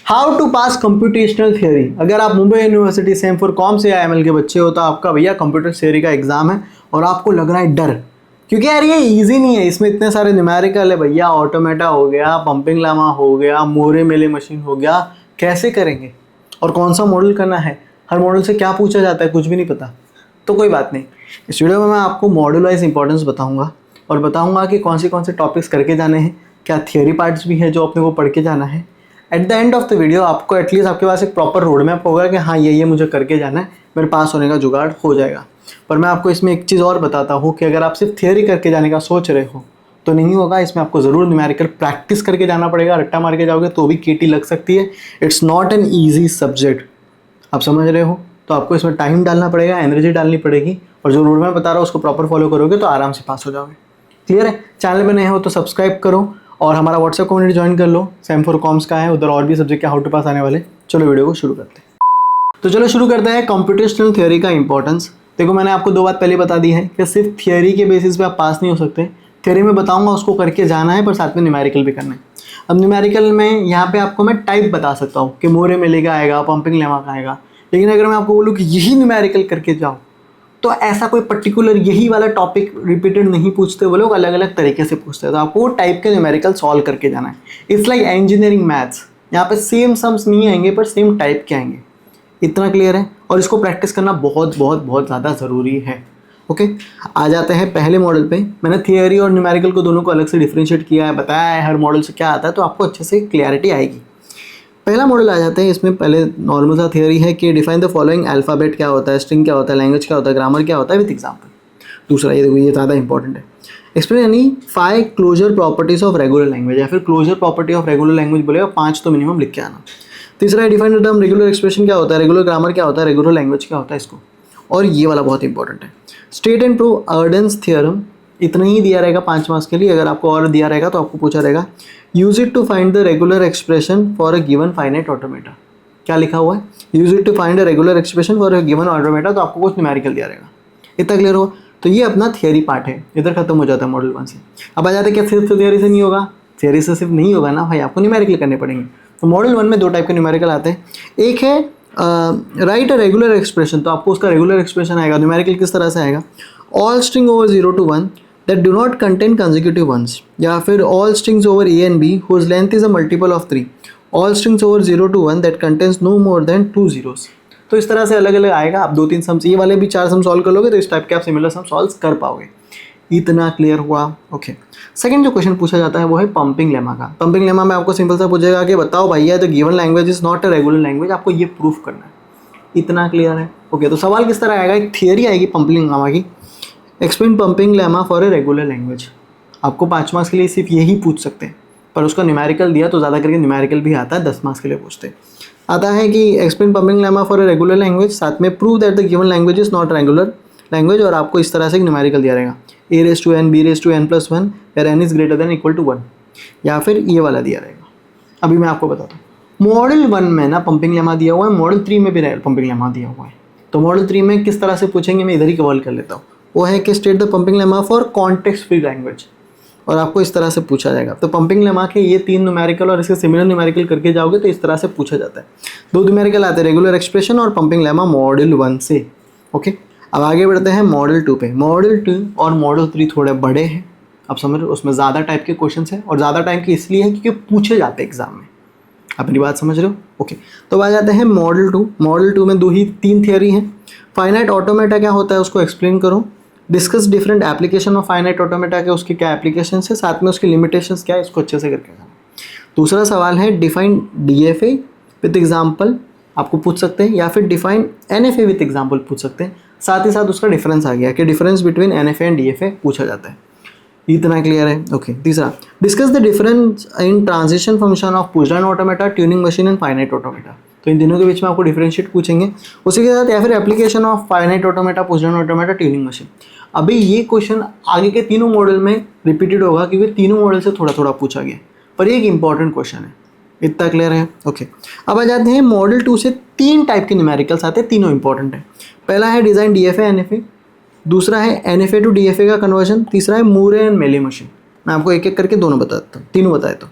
How to pass computational theory. अगर आप Mumbai university sem four comp से IML के बच्चे हो तो आपका भैया कंप्यूटर थियोरी का एग्जाम है और आपको लग रहा है डर, क्योंकि यार ये इजी नहीं है, इसमें इतने सारे न्यूमेरिकल है भैया, ऑटोमेटा हो गया, पंपिंग लामा हो गया, मोरे मेले मशीन हो गया, कैसे करेंगे और कौन सा मॉडल करना है, हर मॉडल से क्या पूछा जाता है, कुछ भी नहीं पता। तो कोई बात नहीं, इस वीडियो में मैं आपको मॉडल वाइज इंपॉर्टेंस बताऊंगा और बताऊंगा कि कौन से टॉपिक्स करके जाने हैं, क्या थियोरी पार्ट्स भी है जो अपने को पढ़ के जाना है। At the end of the video आपको एटलीस्ट आपके पास एक प्रॉपर रोड मैप होगा कि हाँ ये मुझे करके जाना है, मेरे पास होने का जुगाड़ हो जाएगा। पर मैं आपको इसमें एक चीज़ और बताता हूँ कि अगर आप सिर्फ थियोरी करके जाने का सोच रहे हो तो नहीं होगा, इसमें आपको ज़रूर न्यूमेरिकल प्रैक्टिस करके जाना पड़ेगा। रट्टा मार के जाओगे तो भी केटी लग सकती है। It's not an easy subject, आप समझ रहे हो। तो आपको इसमें टाइम डालना पड़ेगा, एनर्जी डालनी पड़ेगी, और जो रोड मैप बता रहा हूँ उसको प्रॉपर फॉलो करोगे तो आराम से पास हो जाओगे। क्लियर है। चैनल पे नए हो तो सब्सक्राइब करो और हमारा व्हाट्सएप कम्युनिटी ज्वाइन कर लो, सेम फॉर कॉम्स का है, उधर और भी सब्जेक्ट के हाउ टू पास आने वाले। चलो वीडियो को शुरू करते हैं। तो चलो शुरू करते हैं कंप्यूटेशनल थ्योरी का इंपॉर्टेंस। देखो मैंने आपको 2 बात पहले बता दी है कि सिर्फ थियोरी के बेसिस पे आप पास नहीं हो सकते। थियोरी में बताऊंगा उसको करके जाना है, पर साथ में न्यूमेरिकल भी करना है। अब न्यूमेरिकल में यहाँ पे आपको मैं टाइप बता सकता हूँ कि मोरे मेले का आएगा, पंपिंग लेमा का आएगा, लेकिन अगर मैं आपको बोलूँ कि यही न्यूमेरिकल करके जाओ तो ऐसा कोई पर्टिकुलर यही वाला टॉपिक रिपीटेड नहीं पूछते, वो लोग अलग अलग तरीके से पूछते हैं। तो आपको वो टाइप के न्यूमेरिकल सॉल्व करके जाना है। इट्स लाइक इंजीनियरिंग मैथ्स, यहाँ पे सेम सम्स नहीं आएंगे पर सेम टाइप के आएंगे। इतना क्लियर है। और इसको प्रैक्टिस करना बहुत बहुत बहुत ज़्यादा ज़रूरी है। ओके, आ जाते हैं पहले मॉडल पे। मैंने थियोरी और न्यूमेरिकल को दोनों को अलग से डिफ्रेंशिएट किया है, बताया है हर मॉडल से क्या आता है, तो आपको अच्छे से क्लियरिटी आएगी। पहला मॉडल आ जाते हैं। इसमें पहले नॉर्मल सा थियोरी है कि डिफाइन द फॉलोइंग, अल्फ़ाबेट क्या होता है, स्ट्रिंग क्या होता है, लैंग्वेज क्या होता है, ग्रामर क्या होता है विद एग्जांपल। दूसरा ये देखो, ये ज़्यादा इंपॉर्टेंट है। एक्सप्लेन यानी 5 closure properties of regular language, या फिर closure property of regular language बोलेगा, 5 तो मिनिमम लिख के आना। तीसरा है define the term regular expression क्या होता है, रेगुलर ग्रामर क्या होता है, रेगुलर लैंग्वेज क्या होता है इसको। और ये वाला बहुत इंपॉर्टेंट है, स्टेट एंड प्रूव अर्डेंस थ्योरम। इतना ही दिया रहेगा 5 मार्क्स के लिए। अगर आपको और दिया रहेगा तो आपको पूछा रहेगा use it to find the regular expression for a given finite automata. क्या लिखा हुआ है, use it to find a regular expression for a given automata, तो आपको कुछ न्यूमेरिकल दिया रहेगा। इतना क्लियर हुआ। तो ये अपना थियोरी पार्ट है, इधर खत्म हो जाता है मॉडल 1 से। अब आ जाते हैं क्या सिर्फ थियोरी से नहीं होगा, थियोरी से सिर्फ नहीं होगा ना भाई, आपको न्यूमेरिकल करने पड़ेंगे। तो मॉडल 1 में 2 टाइप के न्यूमेरिकल आते हैं। एक है राइट अ रेगुलर एक्सप्रेशन, तो आपको उसका रेगुलर एक्सप्रेशन आएगा। न्यूमेरिकल किस तरह से आएगा, all string over 0 to 1 that do not contain consecutive ones, या फिर all strings over a and b whose length is a multiple of 3, all strings over 0 to 1 that contains no more than 2 zeros। तो इस तरह से अलग अलग आएगा। आप 2-3 सम्स, ये वाले भी 4 सम सॉल्व कर लोगे तो इस टाइप के आप सिमिलर सम सॉल्व कर पाओगे। इतना क्लियर हुआ। ओके, सेकंड जो क्वेश्चन पूछा जाता है वो है पंपिंग लेमा का। पंपिंग लेमा में आपको सिंपल सा पूछेगा कि बताओ भैया the given language is not a regular language, आपको ये प्रूफ करना है। इतना क्लियर है। ओके, तो सवाल किस तरह आएगा, एक थियोरी आएगी पंपिंग लेमा की, explain pumping lemma for a regular language. आपको 5 मार्क्स के लिए सिर्फ यही पूछ सकते हैं, पर उसका न्यूमेरिकल दिया तो ज़्यादा करके न्यूमेरिकल भी आता है, 10 मार्क्स के लिए पूछते हैं। आता है कि explain pumping lemma for a regular language, साथ में prove that the given language is not regular language, और आपको इस तरह से न्यूमेरिकल दिया रहेगा a⁻n b⁻n+1 where n is greater than equal to 1, या फिर ये वाला दिया रहेगा। अभी मैं आपको बताता हूँ। मॉडल 1 में ना पंपिंग लेमा दिया हुआ है, मॉडल 3 में भी पंपिंग लेमा दिया हुआ है। तो मॉडल 3 में किस तरह से पूछेंगे मैं इधर ही कवर कर लेता हूँ। वो है कि state the pumping lemma for context free language, और आपको इस तरह से पूछा जाएगा। तो पंपिंग लेमा के ये 3 न्यूमेरिकल और इसके सिमिलर न्यूमेरिकल करके जाओगे तो इस तरह से पूछा जाता है। 2 न्यूमेरिकल आते हैं, रेगुलर एक्सप्रेशन और पंपिंग लेमा मॉडल 1 से। ओके, अब आगे बढ़ते हैं मॉडल 2 पे। मॉडल 2 और मॉडल 3 थोड़े बड़े हैं, आप समझ रहे हो, उसमें ज़्यादा टाइप के क्वेश्चन हैं और ज़्यादा टाइम के इसलिए है क्योंकि पूछे जाते हैं एग्जाम में। अपनी बात समझ रहे हो। ओके, तो आ जाते हैं मॉडल 2। मॉडल 2 में 3 थियोरी हैं। फाइनाइट ऑटोमेटा क्या होता है उसको एक्सप्लेन करो, discuss different application of finite automata के, उसके क्या एप्लीकेशन है, साथ में उसकी लिमिटेशंस क्या है, इसको अच्छे से करके जाना। दूसरा सवाल है डिफाइन DFA विद एग्जाम्पल, आपको पूछ सकते हैं, या फिर डिफाइन NFA विद एग्जाम्पल पूछ सकते हैं। साथ ही साथ उसका डिफरेंस आ गया कि difference between NFA and DFA पूछा जाता है। इतना क्लियर है। ओके, तीसरा discuss the difference in transition function of push down automata, tuning machine and finite automata. तो इन दिनों के बीच में आपको डिफरेंशिएट पूछेंगे। उसी के साथ या फिर application of finite automata, push down automata, tuning machine. अभी ये क्वेश्चन आगे के तीनों मॉडल में रिपीटेड होगा क्योंकि तीनों मॉडल से थोड़ा थोड़ा पूछा गया, पर ये एक इंपॉर्टेंट क्वेश्चन है। इतना क्लियर है। ओके, अब आ जाते हैं मॉडल 2 से 3 टाइप के न्यूमेरिकल्स आते हैं, तीनों इंपॉर्टेंट है। पहला है डिज़ाइन DFA NFA, दूसरा है NFA टू DFA का कन्वर्जन, तीसरा है मूरे एंड मेले मशीन। मैं आपको एक एक करके दोनों बताता हूँ, तीनों बताए। तो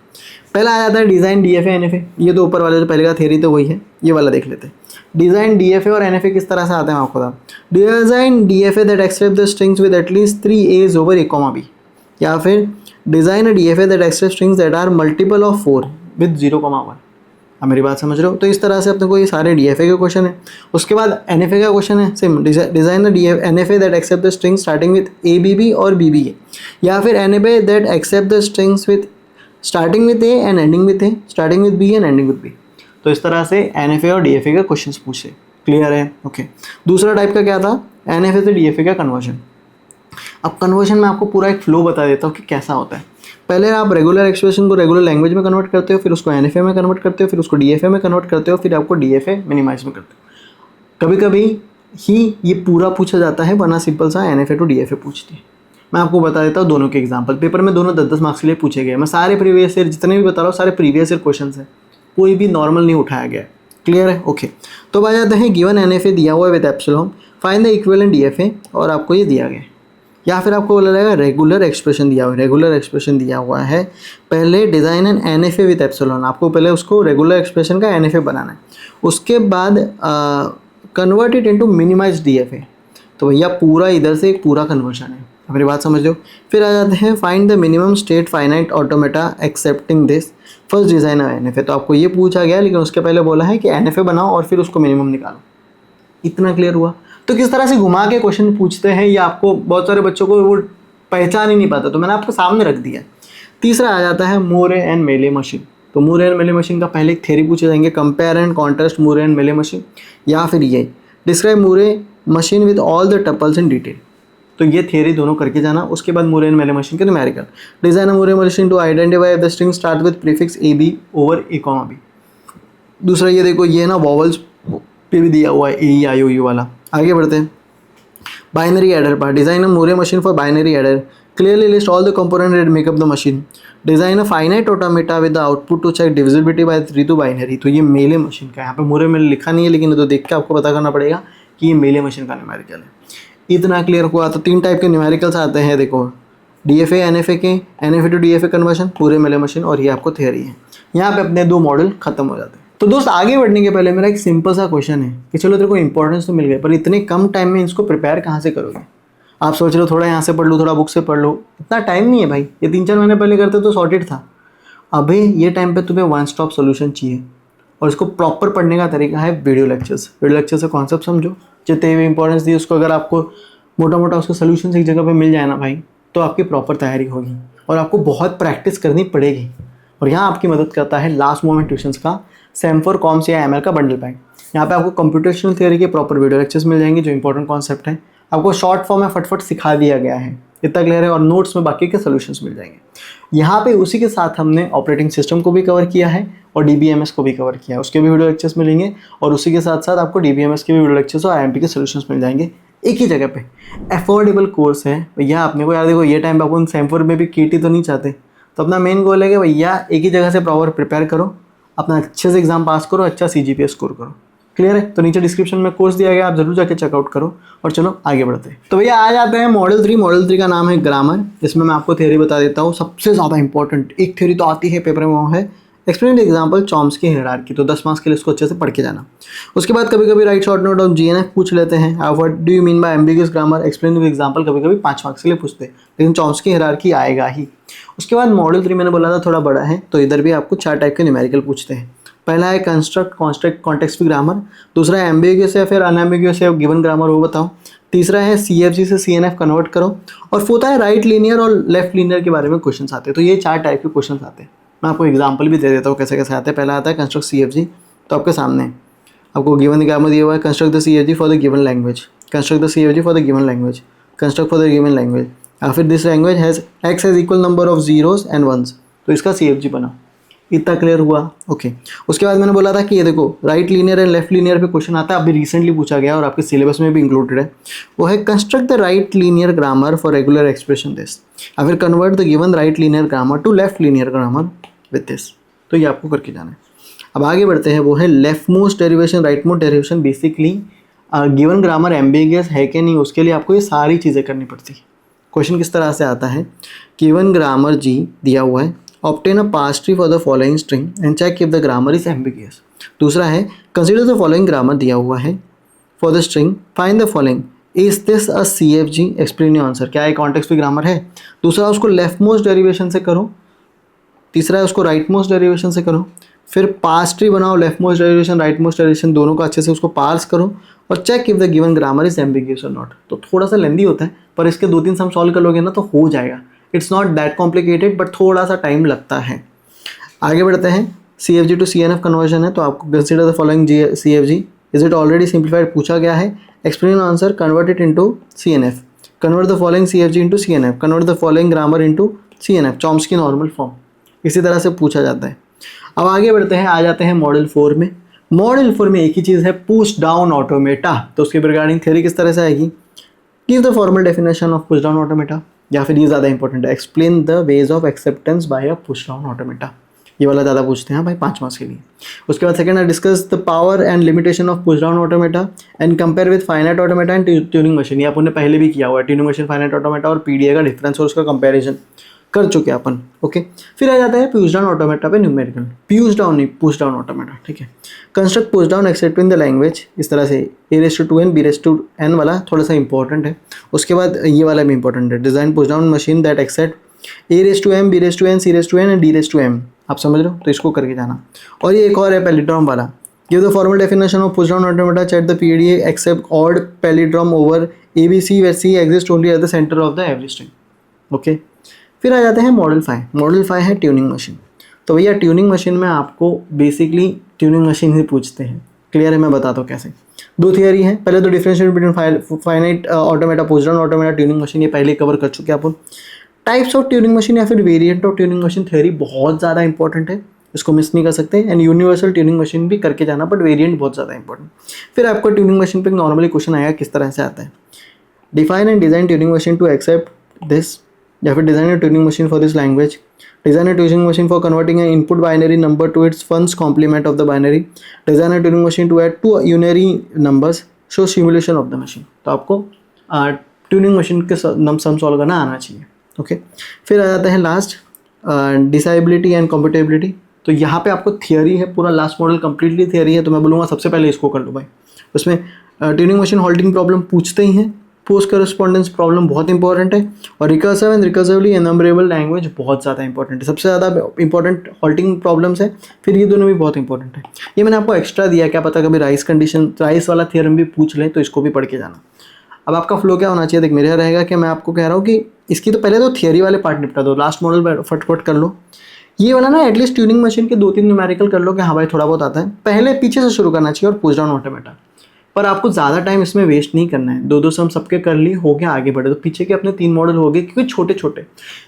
पहला आ जाता है डिज़ाइन डीएफए एनएफए। ये तो ऊपर वाले जो पहले का थ्योरी तो वही है, ये वाला देख लेते हैं। डिज़ाइन डीएफए और एनएफए किस तरह से आते हैं आपको बता। Design DFA that accept the strings with at least 3 A's over A, B, या फिर design DFA that accept strings that are multiple of 4 with 0, 1। अब मेरी बात समझ रहे हो। तो इस तरह से अपने को ये सारे डीएफए के क्वेश्चन है। उसके बाद एनएफए का क्वेश्चन है same, design the NFA that accept the string starting with ABB और BBA, या फिर NFA that accept the strings with starting with A and ending with A, starting with B and ending with B। तो इस तरह से NFA और DFA का question पूछे। क्लियर है? ओके। दूसरा टाइप का क्या था, एनएफए से डीएफए का कन्वर्जन। अब कन्वर्जन में आपको पूरा एक फ्लो बता देता हूँ कि कैसा होता है। पहले आप रेगुलर एक्सप्रेशन को रेगुलर लैंग्वेज में कन्वर्ट करते हो, फिर उसको एनएफए में कन्वर्ट करते हो, फिर उसको डीएफए में कन्वर्ट करते हो, फिर आपको डीएफए मिनिमाइज में करते हो। कभी कभी ही ये पूरा पूछा जाता है, वरना सिंपल सा एनएफए टू डीएफए पूछते हैं। मैं आपको बता देता हूँ दोनों के एग्जाम्पल। पेपर में दोनों 10-10 मार्क्स के लिए पूछे गए। मैं सारे प्रीवियस ईयर जितने भी बता रहा हूँ सारे प्रीवियस ईयर क्वेश्चन है, कोई भी नॉर्मल नहीं उठाया गया है। क्लियर है? ओके। तो आ जाते हैं गिवन एनएफए दिया हुआ है with epsilon, find the equivalent DFA, और आपको ये दिया गया है। या फिर आपको बोला जाएगा रेगुलर एक्सप्रेशन दिया हुआ है। रेगुलर एक्सप्रेशन दिया हुआ है, पहले design an NFA with epsilon, आपको पहले उसको रेगुलर एक्सप्रेशन का एनएफए बनाना है। उसके बाद convert it into minimise DFA. तो भैया पूरा इधर से एक पूरा कन्वर्शन है। मेरी बात समझ लो। फिर आ जाते हैं find the minimum state finite automata accepting this first design of NFA. तो आपको ये पूछा गया, लेकिन उसके पहले बोला है कि एनएफए बनाओ और फिर उसको मिनिमम निकालो। इतना क्लियर हुआ? तो किस तरह से घुमा के क्वेश्चन पूछते हैं ये आपको बहुत सारे बच्चों को वो पहचान ही नहीं पाता, तो मैंने आपको सामने रख दिया। तीसरा आ जाता है मूरे एंड मेले मशीन। तो मूरे एंड मेले मशीन का पहले एक थ्योरी पूछे जाएंगे, compare and contrast Moore and Mealy machine, या फिर ये describe Moore machine with all the tuples in detail. तो ये थ्योरी दोनों करके जाना। उसके बाद मूरे एंड मेले मशीन के numerical, design Moore machine to identify the string start with prefix AB over A, B। दूसरा ये देखो, ये ना वॉवल्स पे भी दिया हुआ है, AEIOU वाला। आगे बढ़ते हैं। Binary adder part, design a Moore machine for binary adder, clearly list all the component that make up the machine, design a finite automata with the output to check divisibility by 3 to binary. तो ये मेले machine का, यहाँ पे मूरे में लिखा नहीं है, लेकिन तो देख के आपको पता करना पड़ेगा कि ये मेले मशीन का न्यूमेरिकल है। इतना क्लियर हुआ? तो 3 टाइप के न्यूमेरिकल्स आते हैं देखो, डीएफए एनएफए के, एनएफए टू डीएफए कन्वर्जन, पूरे मेले मशीन, और ये आपको थ्योरी है। यहाँ पे अपने 2 मॉडल खत्म हो जाते हैं। तो दोस्त आगे बढ़ने के पहले मेरा एक सिंपल सा क्वेश्चन है कि चलो तेरे को इंपॉर्टेंस तो मिल गए, पर इतने कम टाइम में इसको प्रिपेयर कहाँ से करोगे? आप सोच रहे हो थोड़ा यहाँ से पढ़ लो, थोड़ा बुक से पढ़ लो। इतना टाइम नहीं है भाई। ये 3-4 महीने पहले करते तो सॉर्टेड था। अभी ये टाइम पे तुम्हें वन स्टॉप सोल्यूशन चाहिए, और इसको प्रॉपर पढ़ने का तरीका है वीडियो लेक्चर्स। वीडियो लेक्चर से कॉन्सेप्ट समझो, जितने भी इंपॉर्टेंस दी उसको अगर आपको मोटा मोटा उसका सोल्यूशन एक जगह पे मिल जाए ना भाई, तो आपकी प्रॉपर तैयारी होगी और आपको बहुत प्रैक्टिस करनी पड़ेगी। और यहाँ आपकी मदद करता है लास्ट मोमेंट ट्यूशंस का सेमफोर कॉम्स या ML का बंडल पैक। यहाँ पे आपको कंप्यूटेशनल थ्योरी के प्रॉपर वीडियो लेक्चर्स मिल जाएंगे, जो इंपॉर्टेंट कॉन्सेप्ट है आपको शॉर्ट फॉर्म में फटफट सिखा दिया गया है। इतना क्लियर है? और नोट्स में बाकी के सोल्यूशंस मिल जाएंगे। यहाँ पे उसी के साथ हमने ऑपरेटिंग सिस्टम को भी कवर किया है और DBMS को भी कवर किया है, उसके भी वीडियो लेक्चर्स मिलेंगे। और उसी के साथ साथ आपको DBMS के भी वीडियो लेक्चर्स और IMP के सोल्यूशंस मिल जाएंगे एक ही जगह पे। अफोर्डेबल कोर्स है भैया। अपने को यार देखो, ये टाइम पे अपन सेमफोर में भी KT तो नहीं चाहते, तो अपना मेन गोल है कि भैया एक ही जगह से प्रॉपर प्रिपेयर करो, अपना अच्छे से एग्जाम पास करो, अच्छा CGPA स्कोर करो। क्लियर है? तो नीचे डिस्क्रिप्शन में कोर्स दिया गया, आप जरूर जाके चेकआउट करो। और चलो आगे बढ़ते हैं। तो भैया आ जाते हैं मॉडल 3। मॉडल 3 का नाम है ग्रामर। इसमें मैं आपको थ्योरी बता देता हूँ। सबसे ज़्यादा इंपॉर्टेंट एक थ्योरी तो आती है पेपर में, वो है एक्सप्लेन एग्जाम्पल चॉम्स्की हायरार्की। तो 10 मार्क्स के लिए इसको अच्छे से पढ़ के जाना। उसके बाद कभी कभी right short note of GNF पूछ लेते हैं। What do you mean by ambiguous grammar, explain with example, कभी कभी 5 मार्क्स के लिए पूछते हैं, लेकिन चॉम्स्की हायरार्की आएगा ही। उसके बाद मॉडल 3 मैंने बोला था थोड़ा बड़ा है, तो इधर भी आपको 4 टाइप के न्यूमेरिकल पूछते हैं। पहला है कंस्ट्रक्ट कॉन्स्ट्रक्ट कॉन्टेक्स्ट ग्रामर, दूसरा है एम्बिगुअस या फिर अनएम्बिगुअस या गिवन ग्रामर, वो बताओ। तीसरा है CFG से CNF कन्वर्ट करो, और फोर्थ है राइट लीनियर और लेफ्ट लीनियर के बारे में क्वेश्चन आते हैं। तो ये 4 टाइप के क्वेश्चन आते हैं। मैं आपको एग्जांपल भी दे देता हूँ कैसे कैसे आते हैं। पहला आता है कंस्ट्रक्ट CFG। तो आपके सामने आपको गिवन ग्रामर दिया हुआ है, construct the CFG for the given language, construct the CFG for the given language, construct for the given language, या फिर this language has X has equal number of zeros and ones. तो इसका CFG बना। इतना clear हुआ? Okay. उसके बाद मैंने बोला था कि ये देखो right linear and left linear पे क्वेश्चन आता है, अभी रिसेंटली पूछा गया और आपके सिलेबस में भी इंक्लूडेड है। वो है construct the right linear grammar for regular expression this, या फिर convert the given right linear grammar to left linear grammar with this. तो ये आपको करके जाना है। अब आगे बढ़ते हैं। वो है left most derivation, rightmost derivation. Basically given grammar ambiguous है कि नहीं, उसके लिए आपको ये सारी चीज़ें करनी पड़ती है। क्वेश्चन किस तरह से आता है, गिवन ग्रामर जी दिया हुआ है obtain a parse tree for the following string and check if the grammar is ambiguous. दूसरा है कंसिडर द फॉलोइंग ग्रामर दिया हुआ है for the string, find the following, is this a CFG, explain your answer. क्या है context free grammar है। दूसरा उसको लेफ्ट मोस्ट डेरिवेशन से करो, तीसरा है उसको राइट मोस्ट डेरिवेशन से करो, फिर पास ट्री बनाओ, leftmost derivation rightmost derivation दोनों को अच्छे से उसको पार्स करो और check if the given grammar is ambiguous और नॉट। तो थोड़ा सा लेंदी होता है पर इसके 2-3 सम सॉल्व कर लोगे ना तो हो जाएगा। It's not that complicated but थोड़ा सा टाइम लगता है। आगे बढ़ते हैं। CFG टू CNF कन्वर्जन है तो आपको consider the following CFG, is it already simplified पूछा गया है, explain answer, convert it into CNF, convert the following CFG into CNF, convert the following grammar into CNF, Chomsky normal form. इसी तरह से पूछा जाता है। अब आगे बढ़ते हैं, आ जाते हैं मॉडल 4 में। मॉडल 4 में एक ही चीज़ है, पुश डाउन ऑटोमेटा। तो उसके रिगार्डिंग थ्योरी किस तरह से आएगी, give the formal definition of push down automata, या फिर ये ज़्यादा इंपॉर्टेंट है, explain the ways of acceptance bye a push down automata. ये वाला ज़्यादा पूछते हैं भाई 5 मार्क्स के लिए। उसके बाद सेकंड है discuss the power and limitation of push down automata and compare with finite automata and tuning machine. ये अपन ने पहले भी किया हुआ है, ट्यूनिंग मशीन, फाइनाइट ऑटोमेटा और PDA का डिफरेंस और उसका कंपेरिजन कर चुके हैं अपन। ओके, फिर आ जाता है पुश डाउन ऑटोमेटा पे न्यूमेरिकल, पुश डाउन नहीं पुश डाउन ऑटोमेटा, ठीक है। Construct push down accepting the language, इस तरह से A⁻²n B⁻n वाला थोड़ा सा इंपॉर्टेंट है। उसके बाद ये वाला भी इंपॉर्टेंट है, design push down machine that accept A⁻m B⁻n C⁻n and D⁻m। आप समझ रहे हो, तो इसको करके जाना। और ये एक और है पैलिड्रॉम वाला, give the formal definition of push down automata, check the PDA accept odd palindrome over ABC where C exist only at the centre of the every string. Okay, फिर आ जाते हैं मॉडल 5। मॉडल 5 है tuning machine. तो भैया tuning machine में आपको basically tuning machine ही पूछते हैं। क्लियर है, मैं बताता हूँ कैसे। 2 थियरी है, पहले तो differentiate between finite automata, push down automata, tuning machine, ये पहले कवर कर चुके हैं अपन। टाइप्स ऑफ ट्यूनिंग मशीन या फिर variant of tuning machine theory बहुत ज़्यादा इंपॉर्टेंट है, इसको मिस नहीं कर सकते। एंड यूनिवर्सल ट्यूनिंग मशीन भी करके जाना, बट वेरिएंट बहुत ज़्यादा इंपॉर्टेंट। फिर आपको ट्यूनिंग मशीन पे नॉर्मली क्वेश्चन आएगा किस तरह से आता है, define and design Turing machine to accept this, या फिर design a Turing machine for this language, design a Turing machine for converting an input binary number to its first complement of the binary, design a Turing machine to add 2 unary numbers, show simulation of the machine. तो आपको Turing machine के sum solve करना आना चाहिए। Okay, फिर आ जाते हैं लास्ट डिसाइबिलिटी एंड कॉम्पिटेबिलिटी। तो यहाँ पे आपको थियरी है, पूरा लास्ट मॉडल कंप्लीटली थियरी है, तो मैं बोलूँगा सबसे पहले इसको कर लो भाई। उसमें ट्यूनिंग मशीन हॉल्टिंग प्रॉब्लम पूछते ही हैं, पोस्ट करस्पॉन्डेंस प्रॉब्लम बहुत इंपॉर्टेंट है, और रिकर्सिव एंड रिकर्सिवली एनम्बरेबल लैंग्वेज बहुत ज़्यादा इंपॉर्टेंट है। सबसे ज़्यादा इंपॉर्टेंट हॉल्टिंग प्रॉब्लम्स है, फिर ये दोनों भी बहुत इंपॉर्टेंट है। ये मैंने आपको एक्स्ट्रा दिया, क्या पता कभी राइस वाला थियरम भी पूछ लें, तो इसको भी पढ़ के जाना। अब आपका फ्लो क्या होना चाहिए, देख मेरा रहेगा कि मैं आपको कह रहा हूँ कि इसकी तो पहले तो थियरी वाले पार्ट निपटा दो, लास्ट मॉडल फटफट कर लो। ये वाला ना एटलीस्ट ट्यूनिंग मशीन के 2-3 न्यूमेरिकल कर लो कि हाँ भाई थोड़ा बहुत आता है। पहले पीछे से शुरू करना चाहिए और पुश डाउन ऑटोमेटा, पर आपको ज़्यादा टाइम इसमें वेस्ट नहीं करना है। 2-2 सम सबके कर लिए, हो गया, आगे बढ़े। तो पीछे के अपने 3 मॉडल हो गए क्योंकि छोटे छोटे।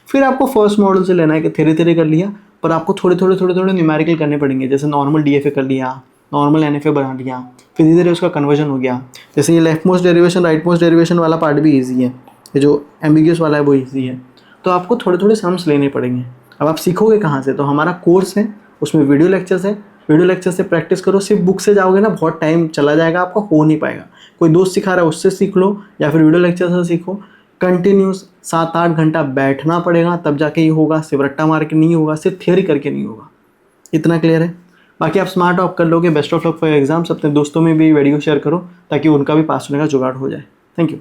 फिर आपको फर्स्ट मॉडल से लेना है कि धीरे धीरे कर लिया, पर आपको थोड़े थोड़े न्यूमेरिकल करने पड़ेंगे। जैसे नॉर्मल DFA कर लिया, नॉर्मल NFA बना लिया, फिर धीरे धीरे उसका कन्वर्जन हो गया। जैसे ये left most derivation rightmost derivation वाला पार्ट भी ईजी है, ये जो एम्बिगियस वाला है वो ईजी है। तो आपको थोड़े थोड़े सम्स लेने पड़ेंगे। अब आप सीखोगे कहाँ से, तो हमारा कोर्स है, उसमें वीडियो लेक्चर्स है, वीडियो लेक्चर से प्रैक्टिस करो। सिर्फ बुक से जाओगे ना बहुत टाइम चला जाएगा, आपका हो नहीं पाएगा। कोई दोस्त सिखा रहा है उससे सीख लो, या फिर वीडियो लेक्चर से सीखो। कंटिन्यूस 7-8 घंटा बैठना पड़ेगा, तब जाके ये होगा। सिर्फ रट्टा मार के नहीं होगा, सिर्फ थियरी करके नहीं होगा। इतना क्लियर है। बाकी आप स्मार्ट ऑफ कर लोगे। Best of luck for exams. अपने दोस्तों में भी वीडियो शेयर करो ताकि उनका भी पास होने का जुगाड़ हो जाए। Thank you.